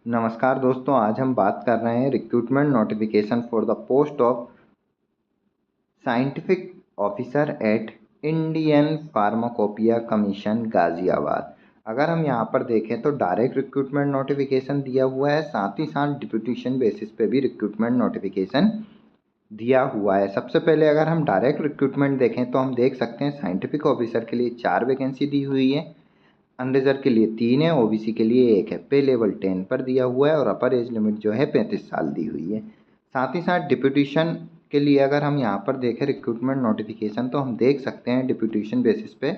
नमस्कार दोस्तों, आज हम बात कर रहे हैं recruitment notification for the post of scientific officer at Indian pharmacopoeia commission Ghaziabad. अगर हम यहाँ पर देखें तो डायरेक्ट रिक्रूटमेंट नोटिफिकेशन दिया हुआ है, साथ ही साथ डिप्यूटेशन बेसिस पे भी रिक्रूटमेंट नोटिफिकेशन दिया हुआ है। सबसे पहले अगर हम डायरेक्ट रिक्रूटमेंट देखें तो हम देख सकते हैं साइंटिफिक ऑफिसर के लिए 4 वैकेंसी दी हुई है, अनरिजर्व के लिए 3 है, ओबीसी के लिए 1 है। पे लेवल 10 पर दिया हुआ है और अपर एज लिमिट जो है 35 साल दी हुई है। साथ ही साथ डिप्यूटेशन के लिए अगर हम यहाँ पर देखें रिक्रूटमेंट नोटिफिकेशन तो हम देख सकते हैं डिप्यूटेशन बेसिस पे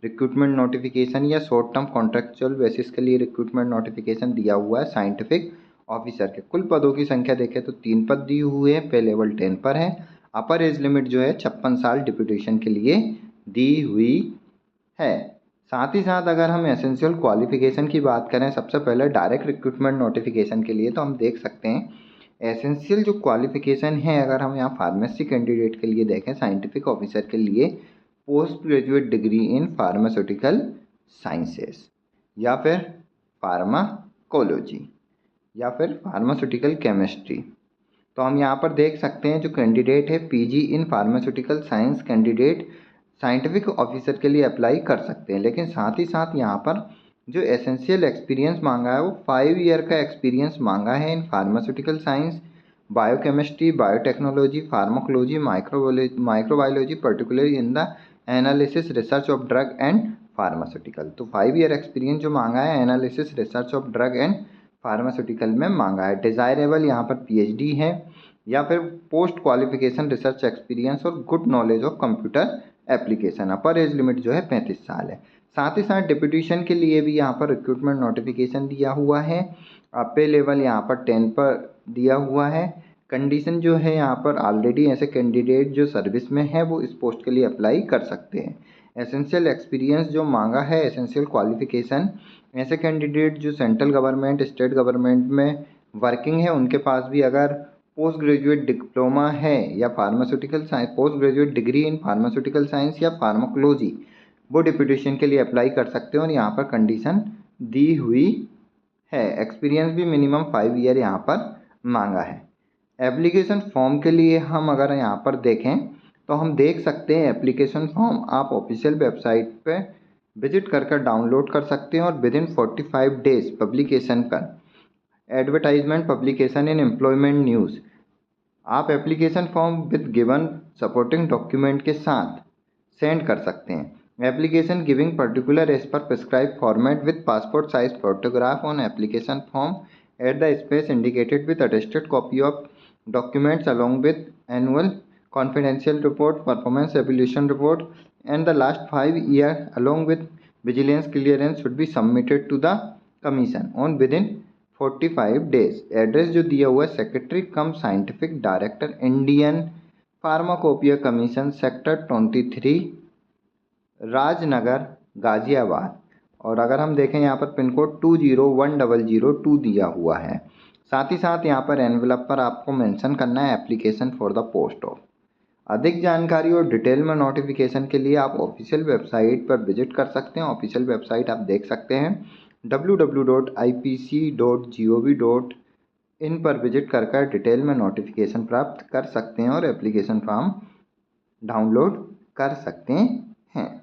रिक्रूटमेंट नोटिफिकेशन या शॉर्ट टर्म कॉन्ट्रेक्चुअल बेसिस के लिए रिक्रूटमेंट नोटिफिकेशन दिया हुआ है। साइंटिफिक ऑफिसर के कुल पदों की संख्या देखें तो 3 पद दी हुई है, पे लेवल 10 पर है। अपर एज लिमिट जो है 56 साल डिप्यूटेशन के लिए दी हुई है। साथ ही साथ अगर हम एसेंशियल क्वालिफिकेशन की बात करें सबसे पहले डायरेक्ट रिक्रूटमेंट नोटिफिकेशन के लिए तो हम देख सकते हैं एसेंशियल जो क्वालिफिकेशन है, अगर हम यहाँ फार्मेसी कैंडिडेट के लिए देखें साइंटिफिक ऑफिसर के लिए post graduate degree in pharmaceutical sciences या फिर फार्माकोलॉजी या फिर फार्मास्यूटिकल केमिस्ट्री। तो हम यहाँ पर देख सकते हैं जो कैंडिडेट है PG in pharmaceutical science candidate scientific officer के लिए अप्लाई कर सकते हैं। लेकिन साथ ही साथ यहाँ पर जो एसेंशियल एक्सपीरियंस मांगा है वो 5 ईयर का एक्सपीरियंस मांगा है in pharmaceutical science, biochemistry, biotechnology, pharmacology, microbiology, particularly in the analysis research of drug and pharmaceutical. तो 5 ईयर एक्सपीरियंस जो मांगा है analysis research of drug and pharmaceutical में मांगा है। डिज़ायरेबल यहाँ पर पीएचडी है या फिर पोस्ट क्वालिफिकेशन रिसर्च एक्सपीरियंस और good knowledge of computer application. Upper age limit जो है 35 साल है। साथ ही साथ डिप्यूटेशन के लिए भी यहाँ पर रिक्रूटमेंट नोटिफिकेशन दिया हुआ है। पे लेवल यहाँ पर 10 पर दिया हुआ है। कंडीशन जो है यहाँ पर ऑलरेडी ऐसे कैंडिडेट जो सर्विस में है वो इस पोस्ट के लिए अप्लाई कर सकते हैं। एसेंशियल एक्सपीरियंस जो मांगा है, एसेंशियल क्वालिफिकेशन, ऐसे कैंडिडेट जो सेंट्रल गवर्नमेंट, स्टेट गवर्नमेंट में वर्किंग है उनके पास भी अगर पोस्ट ग्रेजुएट डिप्लोमा है या pharmaceutical science, post graduate degree in pharmaceutical science या फार्माकोलॉजी, वो डिप्यूटेशन के लिए अप्लाई कर सकते हैं और यहाँ पर कंडीशन दी हुई है। एक्सपीरियंस भी मिनिमम 5 ईयर यहाँ पर मांगा है। एप्लीकेशन फॉर्म के लिए हम अगर यहाँ पर देखें तो हम देख सकते हैं एप्लीकेशन फॉर्म आप ऑफिशियल वेबसाइट पे विजिट कर डाउनलोड कर सकते हैं और विद इन 45 डेज पब्लिकेशन पर advertisement publication in employment news आप application form with given supporting document के साथ सेंड कर सकते हैं। Application giving particular age per prescribe format with passport size photograph on application form at the space indicated with attested copy of documents along with annual confidential report, performance evaluation report and the last 5 year along with vigilance clearance should be submitted to the commission on within 45 days। Address जो दिया हुआ है secretary cum scientific director Indian pharmacopoeia commission sector 23 Rajnagar Ghaziabad. और अगर हम देखें यहाँ पर पिन कोड 201002 दिया हुआ है। साथ ही साथ यहाँ पर एनवेलप पर आपको मेंशन करना है application for the post of. अधिक जानकारी और डिटेल में नोटिफिकेशन के लिए आप ऑफिशियल वेबसाइट पर विजिट कर सकते हैं। ऑफिशियल वेबसाइट आप देख सकते हैं www.ipc.gov.in पर विजिट कर डिटेल में नोटिफिकेशन प्राप्त कर सकते हैं और एप्लीकेशन फॉर्म डाउनलोड कर सकते हैं।